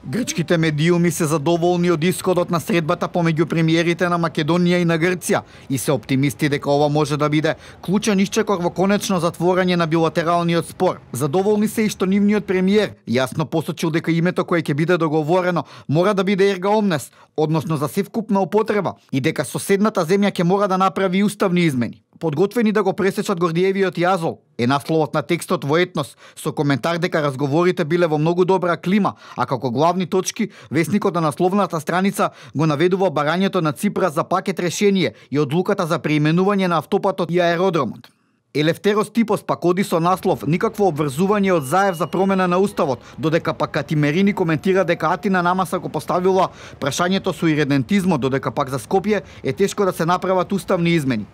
Грчките медиуми се задоволни од исходот на средбата помеѓу премиерите на Македонија и на Грција и се оптимисти дека ова може да биде клучен исчекор во конечно затворање на билатералниот спор. Задоволни се и што нивниот премиер јасно посочил дека името кое ќе биде договорено мора да биде ерга омнес, односно за севкупна употреба, и дека соседната земја ќе мора да направи уставни измени. Подготвени да го пресечат Гордиевиот јазол е насловот на текстот во Етнос, со коментар дека разговорите биле во многу добра клима, а како главни точки весникот на насловната страница го наведува барањето на Ципрас за пакет решение и одлуката за преименување на автопатот и аеродромот. Елефтерос Типос пак оди со наслов "Никакво обврзување од Заев за промена на уставот", додека пак Катимерини коментира дека Атина намаса го поставила прашањето со иридентизмот, додека пак за Скопје е тешко да се направат уставни измени.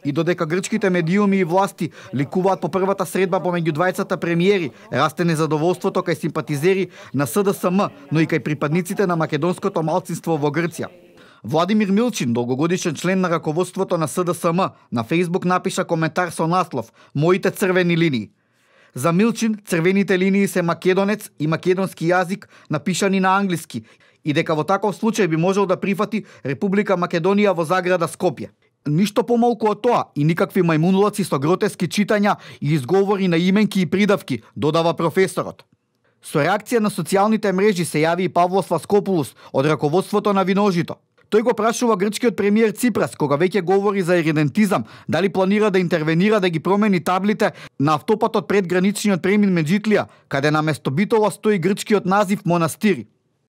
И додека грчките медиуми и власти ликуваат по првата средба помеѓу двајцата премиери, расте незадоволството кај симпатизери на СДСМ, но и кај припадниците на македонското малцинство во Грција. Владимир Милчин, долгогодишен член на раководството на СДСМ, на Фејсбук напиша коментар со наслов "Моите црвени линии". За Милчин, црвените линии се македонец и македонски јазик напишани на англиски и дека во таков случај би можел да прифати Република Македонија во заграда Скопје. Ништо помалку од тоа и никакви мајмунулаци со гротески читања и изговори на именки и придавки, додава професорот. Со реакција на социјалните мрежи се јави и Павлос Васкопулус од раководството на Виножито. Тој го прашува грчкиот премиер Ципрас, кога веќе говори за иридентизам, дали планира да интервенира да ги промени таблите на автопатот пред граничниот премин Меджитлија, каде наместо Битола стои грчкиот назив Монастири.